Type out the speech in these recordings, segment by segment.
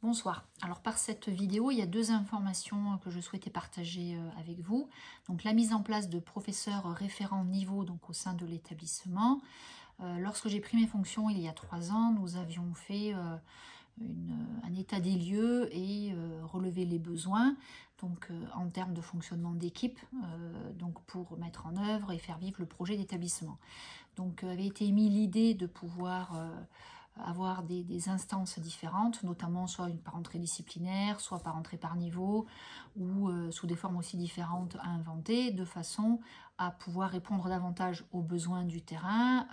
Bonsoir. Alors par cette vidéo, il y a deux informations que je souhaitais partager avec vous. Donc la mise en place de professeurs référents niveau donc au sein de l'établissement. Lorsque j'ai pris mes fonctions il y a 3 ans, nous avions fait un état des lieux et relevé les besoins donc en termes de fonctionnement d'équipe donc pour mettre en œuvre et faire vivre le projet d'établissement. Donc avait été émise l'idée de pouvoir avoir des instances différentes, notamment soit par entrée disciplinaire, soit par entrée par niveau, ou sous des formes aussi différentes à inventer, de façon à pouvoir répondre davantage aux besoins du terrain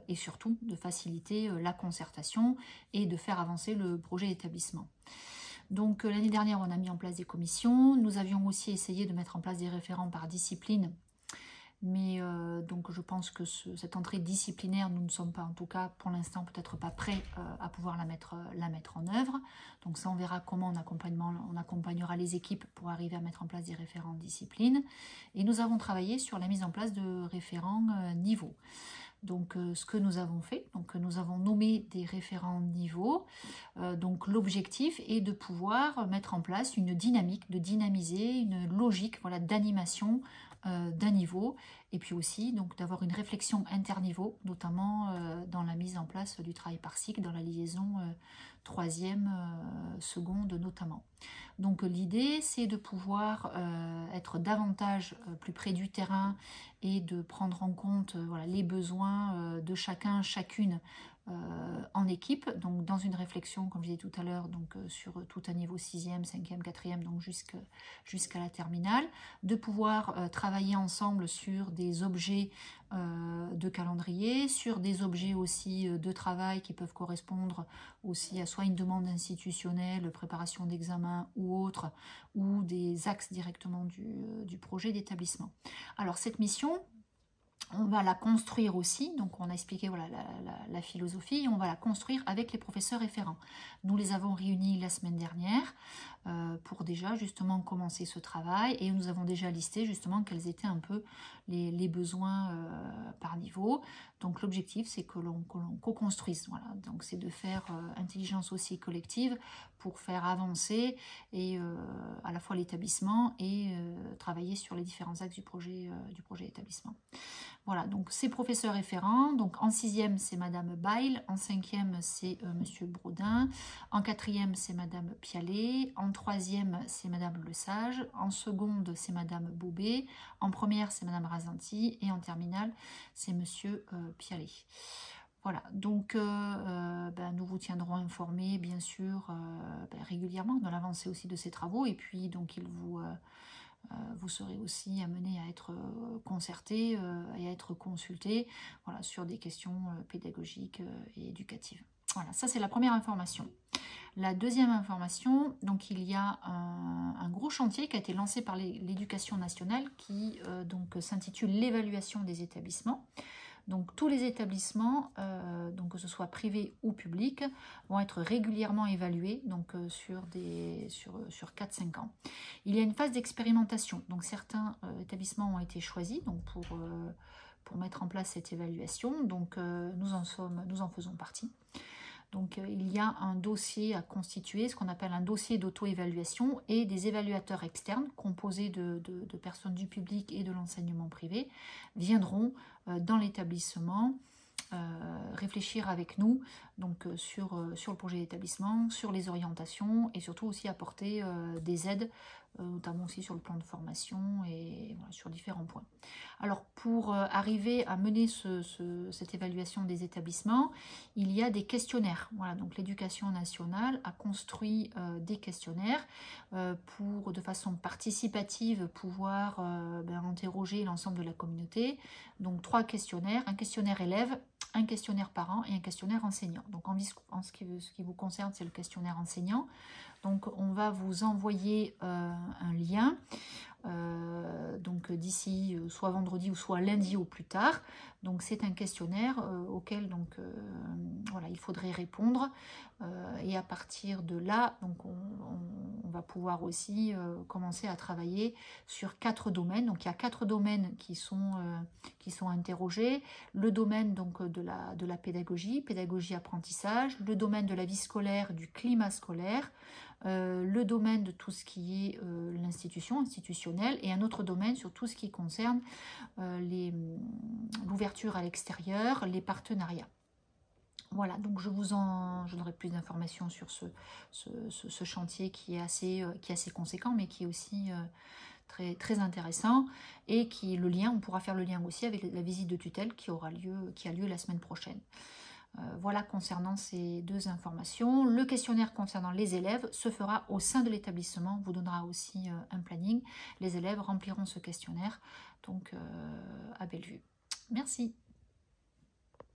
et surtout de faciliter la concertation et de faire avancer le projet d'établissement. Donc l'année dernière, on a mis en place des commissions. Nous avions aussi essayé de mettre en place des référents par discipline. Mais donc je pense que cette entrée disciplinaire, nous ne sommes pas, en tout cas pour l'instant, peut-être pas prêts à pouvoir la mettre en œuvre. Donc ça, on verra comment on accompagnera les équipes pour arriver à mettre en place des référents discipline. Et nous avons travaillé sur la mise en place de référents niveau. Donc ce que nous avons fait, donc nous avons nommé des référents niveau. Donc l'objectif est de pouvoir mettre en place une dynamique, de dynamiser une logique, voilà, d'animation d'un niveau, et puis aussi donc d'avoir une réflexion interniveau, notamment dans la mise en place du travail par cycle, dans la liaison troisième, seconde notamment. Donc l'idée, c'est de pouvoir être davantage plus près du terrain et de prendre en compte voilà, les besoins de chacun, chacune en équipe, donc dans une réflexion, comme je disais tout à l'heure, donc sur tout un niveau 6e, 5e, 4e, donc jusqu'à la terminale, de pouvoir travailler ensemble sur des objets de calendrier, sur des objets aussi de travail qui peuvent correspondre aussi à soit une demande institutionnelle, préparation d'examen ou autre, ou des axes directement du projet d'établissement. Alors cette mission, on va la construire aussi, donc on a expliqué voilà, la philosophie, et on va la construire avec les professeurs référents. Nous les avons réunis la semaine dernière pour déjà justement commencer ce travail, et nous avons déjà listé justement quels étaient un peu les besoins par niveau. Donc l'objectif, c'est que l'on co-construise, voilà. Donc c'est de faire intelligence aussi collective pour faire avancer et à la fois l'établissement et travailler sur les différents axes du projet d'établissement. Voilà, donc ces professeurs référents, donc en 6e c'est Madame Bail, en 5e c'est Monsieur Brodin, en 4e c'est Madame Pialet, en 3e c'est Madame Lesage, en seconde c'est Madame Bobet, en première c'est Madame Razanti et en terminale c'est Monsieur Pialet. Voilà, donc nous vous tiendrons informés bien sûr régulièrement de l'avancée aussi de ces travaux, et puis donc vous serez aussi amené à être concerté et à être consulté voilà, sur des questions pédagogiques et éducatives. Voilà, ça c'est la première information. La deuxième information, donc il y a un gros chantier qui a été lancé par l'éducation nationale qui donc s'intitule l'évaluation des établissements. Donc tous les établissements, donc que ce soit privés ou publics, vont être régulièrement évalués donc, sur 4-5 ans. Il y a une phase d'expérimentation, donc certains établissements ont été choisis donc pour mettre en place cette évaluation, donc nous en faisons partie. Donc il y a un dossier à constituer, ce qu'on appelle un dossier d'auto-évaluation, et des évaluateurs externes composés de personnes du public et de l'enseignement privé viendront dans l'établissement réfléchir avec nous donc, sur le projet d'établissement, sur les orientations, et surtout aussi apporter des aides, notamment aussi sur le plan de formation et voilà, sur différents points. Alors pour arriver à mener cette évaluation des établissements, il y a des questionnaires. Voilà, donc l'éducation nationale a construit des questionnaires pour de façon participative pouvoir interroger l'ensemble de la communauté. Donc 3 questionnaires, un questionnaire élève, un questionnaire parent et un questionnaire enseignant. Donc en ce qui vous concerne, c'est le questionnaire enseignant. Donc on va vous envoyer un lien donc d'ici soit vendredi ou soit lundi au plus tard. Donc c'est un questionnaire auquel donc voilà, il faudrait répondre et à partir de là donc on va pouvoir aussi commencer à travailler sur 4 domaines. Donc il y a 4 domaines qui sont interrogés. Le domaine donc de la pédagogie, apprentissage, le domaine de la vie scolaire, du climat scolaire, le domaine de tout ce qui est institutionnel, et un autre domaine sur tout ce qui concerne l'ouverture à l'extérieur, les partenariats. Voilà, donc je donnerai plus d'informations sur ce chantier qui est assez conséquent, mais qui est aussi très, très intéressant, et on pourra faire le lien aussi avec la visite de tutelle qui a lieu la semaine prochaine. Voilà concernant ces 2 informations. Le questionnaire concernant les élèves se fera au sein de l'établissement, vous donnera aussi un planning. Les élèves rempliront ce questionnaire donc à Bellevue. Merci.